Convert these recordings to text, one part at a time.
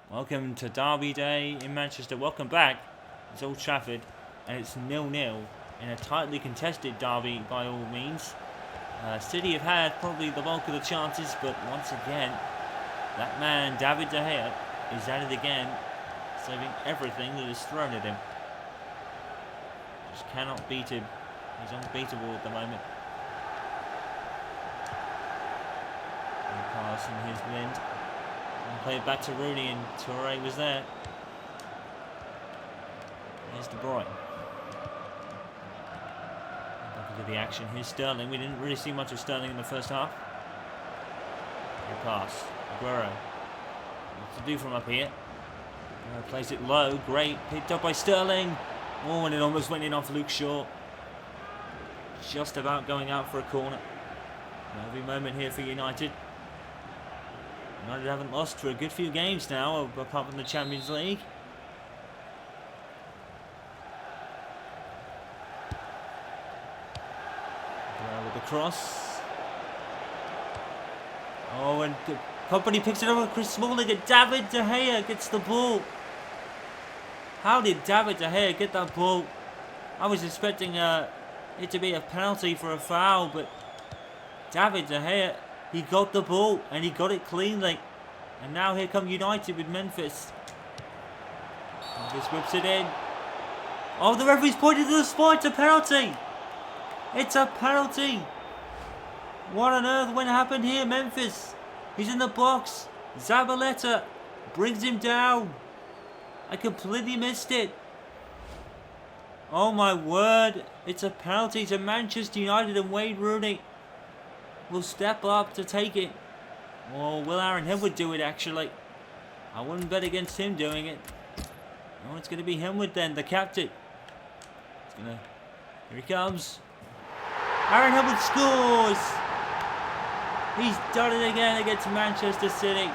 Welcome to Derby Day in Manchester. Welcome back. It's Old Trafford, and it's 0-0 in a tightly contested derby by all means. City have had probably the bulk of the chances, but once again, that man, David De Gea, is at it again, saving everything that is thrown at him. Just cannot beat him. He's unbeatable at the moment. And pass in his wind. And play it back to Rooney, and Toure was there. Here's De Bruyne. Back into the action. Here's Sterling. We didn't really see much of Sterling in the first half. Good pass. Aguero. What to do from up here? Aguero plays it low. Great. Picked up by Sterling. Oh, and it almost went in off Luke Shaw. Just about going out for a corner. Every moment here for United. United haven't lost for a good few games now, apart from the Champions League. With the cross. Oh, and the company picks it up with Chris Smalling, and David De Gea gets the ball. How did David De Gea get that ball? I was expecting it to be a penalty for a foul, but David De Gea, he got the ball, and he got it cleanly. And now here come United with Memphis. Memphis whips it in. Oh, the referee's pointed to the spot. It's a penalty. It's a penalty. What on earth? What happened here? Memphis. He's in the box. Zabaleta brings him down. I completely missed it. Oh my word. It's a penalty to Manchester United, and Wayne Rooney will step up to take it. Or will Aaron Henwood do it, actually? I wouldn't bet against him doing it. Oh, it's going to be Henwood then, the captain. Here he comes. Aaron Henwood scores! He's done it again against Manchester City.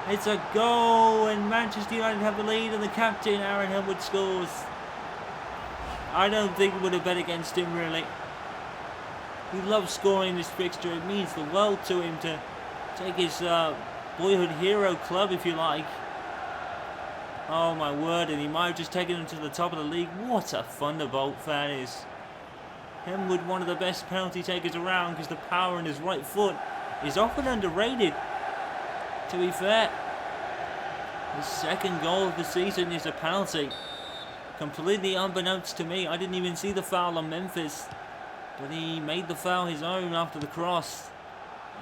It's a goal, and Manchester United have the lead, and the captain, Aaron Henwood, scores. I don't think we would have bet against him, really. He loves scoring this fixture. It means the world to him to take his boyhood hero club, if you like. Oh my word, and he might have just taken him to the top of the league. What a thunderbolt that is. Henwood, one of the best penalty takers around, because the power in his right foot is often underrated, to be fair. His second goal of the season is a penalty. Completely unbeknownst to me. I didn't even see the foul on Memphis. But he made the foul his own after the cross.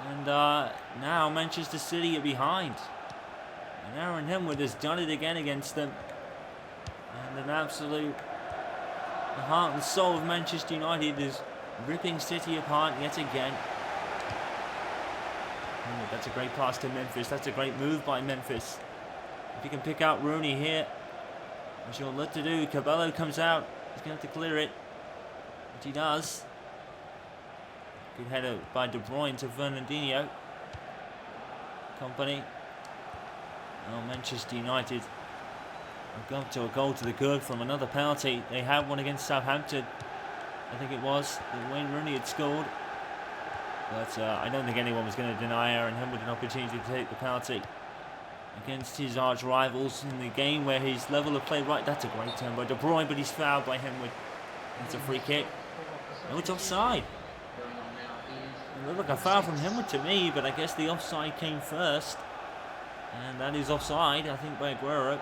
And now Manchester City are behind. And Aaron Henwood has done it again against them. And an absolute... The heart and soul of Manchester United is ripping City apart yet again. That's a great pass to Memphis. That's a great move by Memphis. If he can pick out Rooney here, which he'll look to do. Cabello comes out. He's going to have to clear it. Which he does. Good header by De Bruyne to Fernandinho. Company. Oh, Manchester United have gone to a goal to the good from another penalty. They had one against Southampton, I think it was, that Wayne Rooney had scored. But I don't think anyone was going to deny Aaron Henwood an opportunity to take the penalty against his arch rivals in the game where his level of play right. That's a great turn by De Bruyne, but he's fouled by Henwood. It's a free kick. No, it's offside. It looked like a foul from Henwood to me, but I guess the offside came first. And that is offside, I think, by Aguero.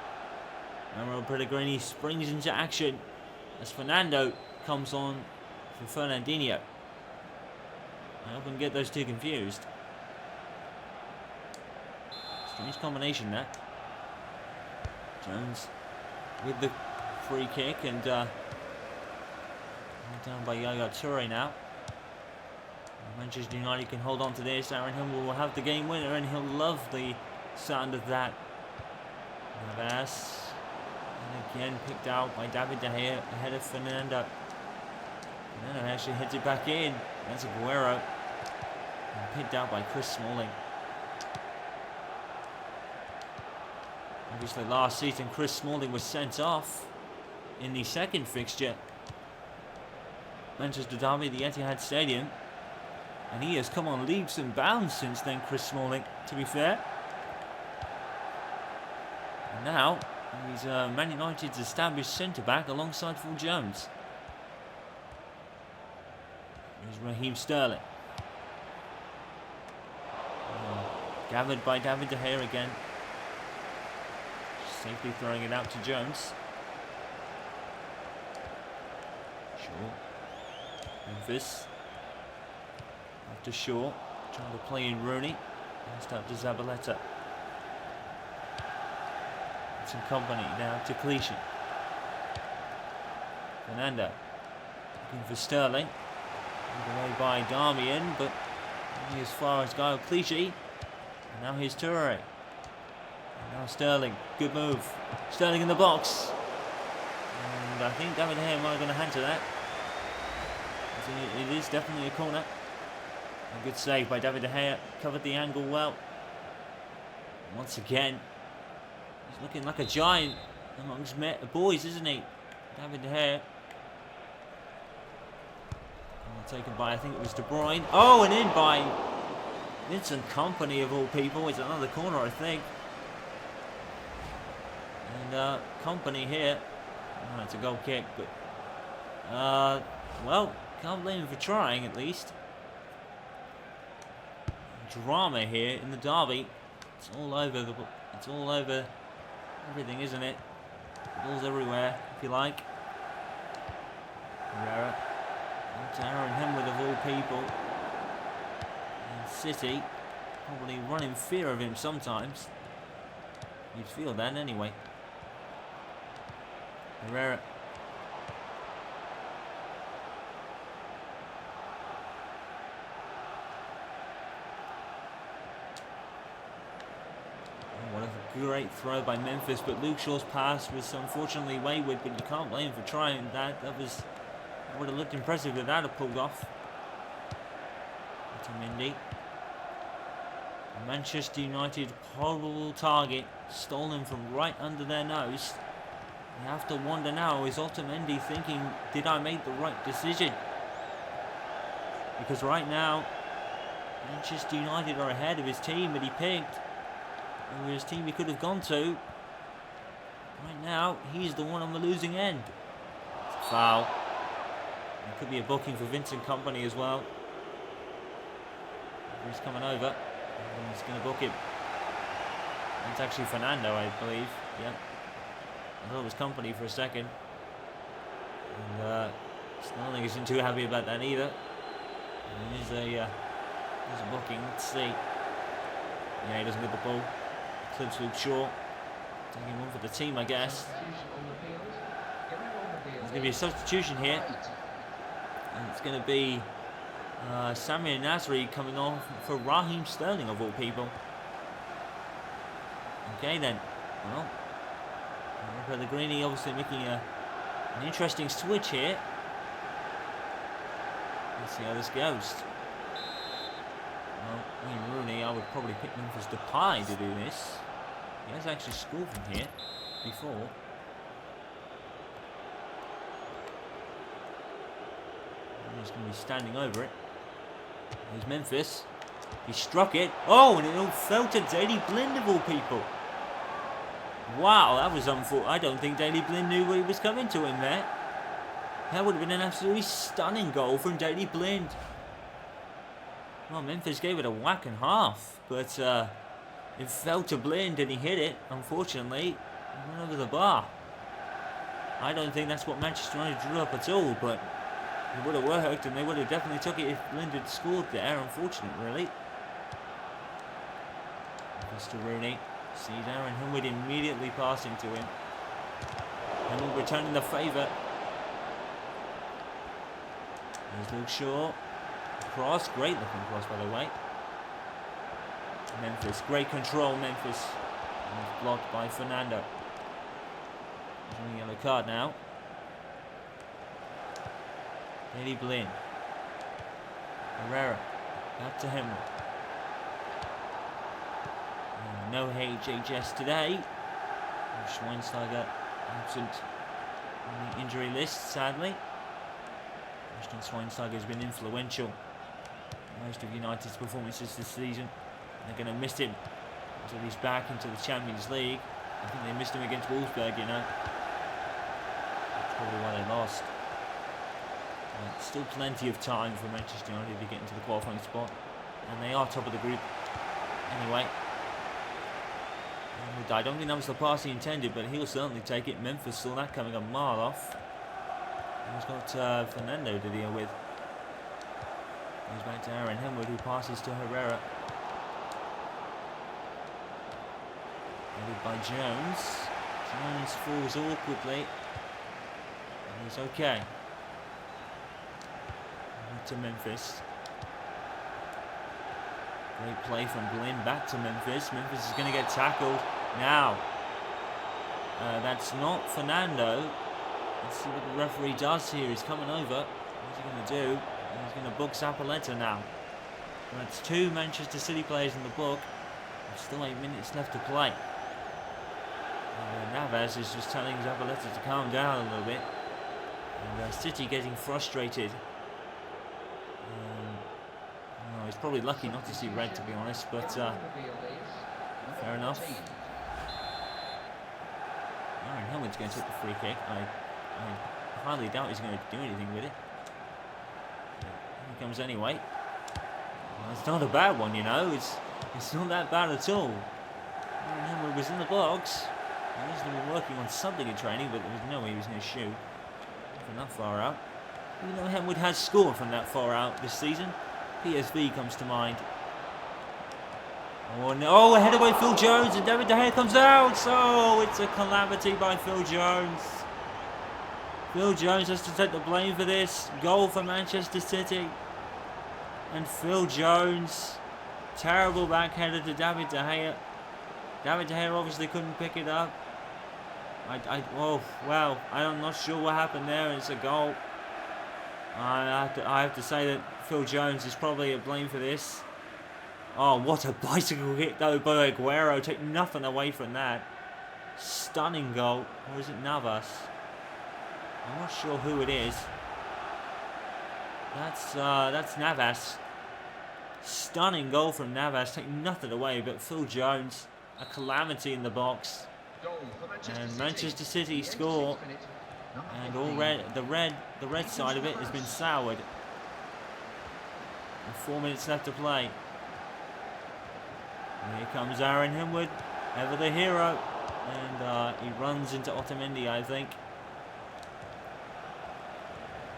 Mauro Pellegrini springs into action as Fernando comes on for Fernandinho. I often get those two confused. Strange combination there. Jones with the free kick, and down by Yaya Toure now. Manchester United can hold on to this. Aaron Henwood will have the game winner, and he'll love the sound of that. Navas, and again picked out by David De Gea ahead of Fernando. Fernando actually heads it back in. That's Aguero. And picked out by Chris Smalling. Obviously last season Chris Smalling was sent off in the second fixture. Manchester Derby, the Etihad Stadium. And he has come on leaps and bounds since then, Chris Smalling, to be fair. And now he's Man United's established centre-back alongside Phil Jones. Here's Raheem Sterling. Gathered by David De Gea again. Safely throwing it out to Jones. Shaw. Memphis. After Shaw. Trying to play in Rooney. Passed out to Zabaleta. Some company now to Clichy. Fernando. Looking for Sterling. Moved away by Darmian, but only as far as Guy Clichy. And now here's Toure. And now Sterling. Good move. Sterling in the box. And I think David De Gea might have got a hand to that. It is definitely a corner. A good save by David De Gea. Covered the angle well. Once again, he's looking like a giant amongst boys, isn't he? David De Gea. Taken by, I think it was De Bruyne. Oh, and in by Vincent Kompany of all people. It's another corner, I think. And Kompany here. Oh, it's a goal kick, but well, can't blame him for trying at least. Drama here in the derby. It's all over it's all over everything, isn't it? Balls everywhere, if you like. Herrera. To Aaron Henwood of all people. And City probably run in fear of him sometimes. You'd feel that anyway. Herrera. Oh, what a great throw by Memphis, but Luke Shaw's pass was unfortunately wayward, but you can't blame him for trying that. That would have looked impressive if that had pulled off. To Mindy. Manchester United horrible target, stolen from right under their nose. You have to wonder now, is Otamendi thinking, did I make the right decision? Because right now, Manchester United are ahead of his team that he picked. And his team he could have gone to. Right now, he's the one on the losing end. It's a foul. It could be a booking for Vincent Kompany as well. He's coming over. And he's going to book him. It's actually Fernando, I believe. Yep. I thought it was Kompany for a second. And I don't think he's too happy about that either. And there's a booking. Let's see. Yeah, he doesn't get the ball. Clips Luke Shaw. Taking one for the team, I guess. There's going to be a substitution here. And it's going to be Samir Nasri coming on for Raheem Sterling of all people. Okay then. Well, Pellegrini obviously making an interesting switch here. Let's see how this goes. Well, Rooney, I would probably pick Memphis Depay to do this. He has actually scored from here before. He's going to be standing over it. There's Memphis. He struck it. Oh, and it all fell to Daley Blind of all people. Wow, that was unfortunate. I don't think Daley Blind knew what he was coming to him there. That would have been an absolutely stunning goal from Daley Blind. Well, Memphis gave it a whack and half, but it fell to Blind and he hit it, unfortunately. It went over the bar. I don't think that's what Manchester United drew up at all, but it would have worked and they would have definitely took it if Blind had scored there. Unfortunate, really. Mr. Rooney sees Aaron Henwood immediately passing to him. Henwood returning the favour. There's Luke Shaw. Cross, great looking cross by the way. Memphis, great control, Memphis. And blocked by Fernando. He's on a yellow card now. Daley Blind. Herrera. Back to Henry. No HHS today. Schweinsteiger absent on the injury list, sadly. Christian Schweinsteiger has been influential in most of United's performances this season. They're going to miss him until he's back into the Champions League. I think they missed him against Wolfsburg, you know. That's probably why they lost. Still plenty of time for Manchester United to get into the qualifying spot. And they are top of the group. Anyway. I don't think that was the pass he intended, but he'll certainly take it. Memphis saw that coming a mile off. He's got Fernando to deal with. Goes back to Aaron Henwood, who passes to Herrera. Headed by Jones. Jones falls awkwardly. And he's okay. To Memphis. Great play from Blinn back to Memphis. Memphis is going to get tackled now. That's not Fernando. Let's see what the referee does here. He's coming over. What's he going to do? He's going to book Zappaleta now. That's 2 Manchester City players in the book. There's still 8 minutes left to play. Navas is just telling Zappaleta to calm down a little bit. And City getting frustrated. He's probably lucky not to see red, to be honest, but fair enough. Aaron Hillman's going to take the free kick. I highly doubt he's going to do anything with it. But here he comes anyway. Well, it's not a bad one, you know. It's not that bad at all. Aaron Hillman was in the box. He must have been working on something in training, but there was no way he was going to shoot from that far out. You know, Henwood has scored from that far out this season. PSV comes to mind. Oh no, headed by Phil Jones, and David De Gea comes out. So it's a calamity by Phil Jones. Phil Jones has to take the blame for this. Goal for Manchester City. And Phil Jones, terrible backheader to David De Gea. David De Gea obviously couldn't pick it up. Oh, well, I'm not sure what happened there. It's a goal. I have to say that Phil Jones is probably to blame for this. Oh, what a bicycle hit though by Aguero. Take nothing away from that. Stunning goal. Or is it Navas? I'm not sure who it is. That's Navas. Stunning goal from Navas. Take nothing away, but Phil Jones, a calamity in the box. And Manchester City score. And all the red side of it has been soured. And 4 minutes left to play. And here comes Aaron Henwood, ever the hero. And he runs into Otamendi, I think.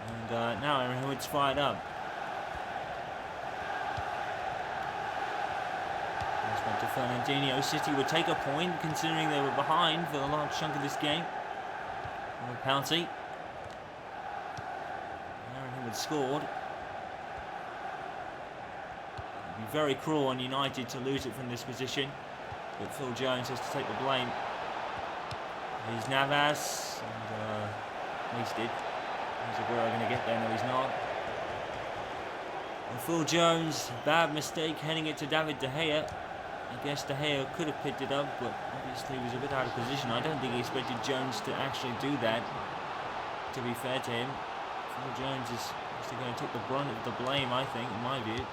And now Aaron Henwood's fired up. That's back to Fernandinho. City would take a point, considering they were behind for a large chunk of this game. A penalty. Aaron Henwood scored. It'd be very cruel on United to lose it from this position, but Phil Jones has to take the blame. Here's Navas, and wasted. Is Aguero going to get there? No, he's not. And Phil Jones, bad mistake, heading it to David De Gea. I guess De Gea could have picked it up, but obviously he was a bit out of position. I don't think he expected Jones to actually do that, to be fair to him. Phil Jones is actually going to take the brunt of the blame, I think, in my view.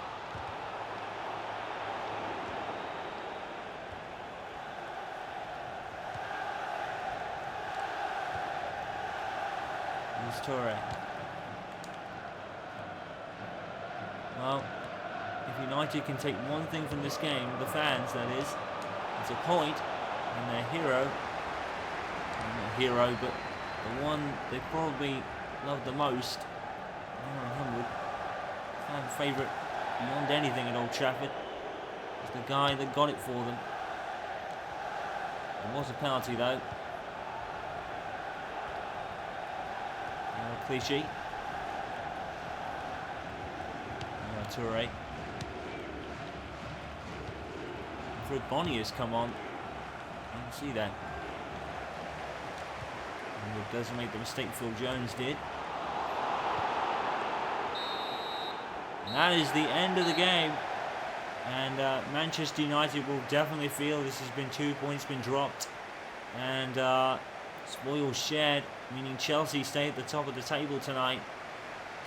Here's Toure. Well, if United can take one thing from this game, the fans that is, it's a point, and their hero, well, not hero, but the one they probably love the most, Aaron Henwood, fan favourite beyond anything at Old Trafford, is the guy that got it for them. It was a penalty though. Clichy. Toure. Fred Bonnie has come on. I can see that. And it doesn't make the mistake Phil Jones did. And that is the end of the game. And Manchester United will definitely feel this has been 2 points been dropped. And spoils shared, meaning Chelsea stay at the top of the table tonight.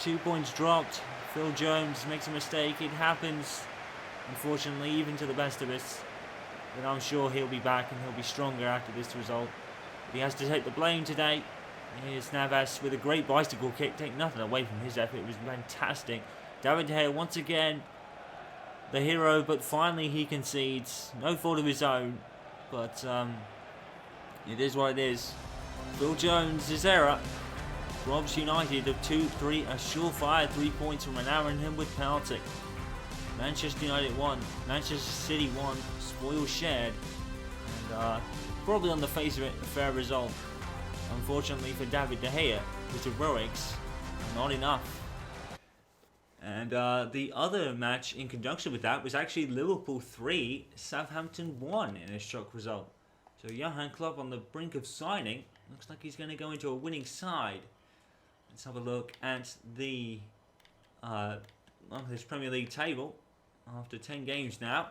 2 points dropped. Phil Jones makes a mistake. It happens, unfortunately, even to the best of us. But I'm sure he'll be back and he'll be stronger after this result. But he has to take the blame today. Here's Navas with a great bicycle kick. Take nothing away from his effort. It was fantastic. David De Gea once again the hero, but finally he concedes. No fault of his own. But it is what it is. Phil Jones' error robs United of 2-3, a surefire 3 points from an Aaron Himwood penalty. Manchester United won, Manchester City won, spoils shared, and probably on the face of it, a fair result. Unfortunately for David De Gea, his heroics are not enough. And the other match in conjunction with that was actually Liverpool 3, Southampton 1 in a shock result. So Johan Klopp on the brink of signing, looks like he's going to go into a winning side. Let's have a look at the his Premier League table after 10 games now.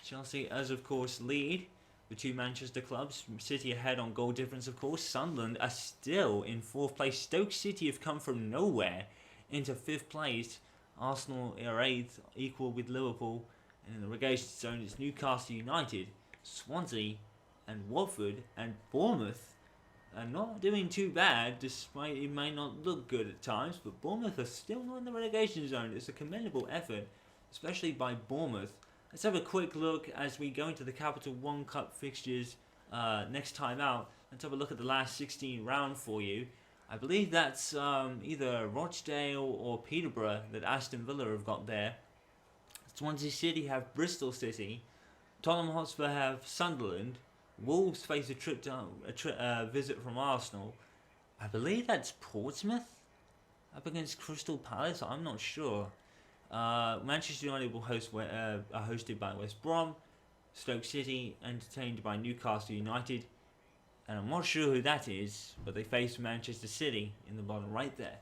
Chelsea, as of course, lead the two Manchester clubs. City ahead on goal difference, of course. Sunderland are still in 4th place. Stoke City have come from nowhere into 5th place. Arsenal are 8th, equal with Liverpool. And in the relegation zone, it's Newcastle United, Swansea, and Watford, and Bournemouth are not doing too bad, despite it may not look good at times. But Bournemouth are still not in the relegation zone. It's a commendable effort, especially by Bournemouth. Let's have a quick look as we go into the Capital One Cup fixtures next time out. Let's have a look at the last 16 round for you. I believe that's either Rochdale or Peterborough that Aston Villa have got there. Swansea City have Bristol City. Tottenham Hotspur have Sunderland. Wolves face a visit from Arsenal. I believe that's Portsmouth up against Crystal Palace. I'm not sure. Manchester United will are hosted by West Brom. Stoke City entertained by Newcastle United. And I'm not sure who that is, but they face Manchester City in the bottom right there.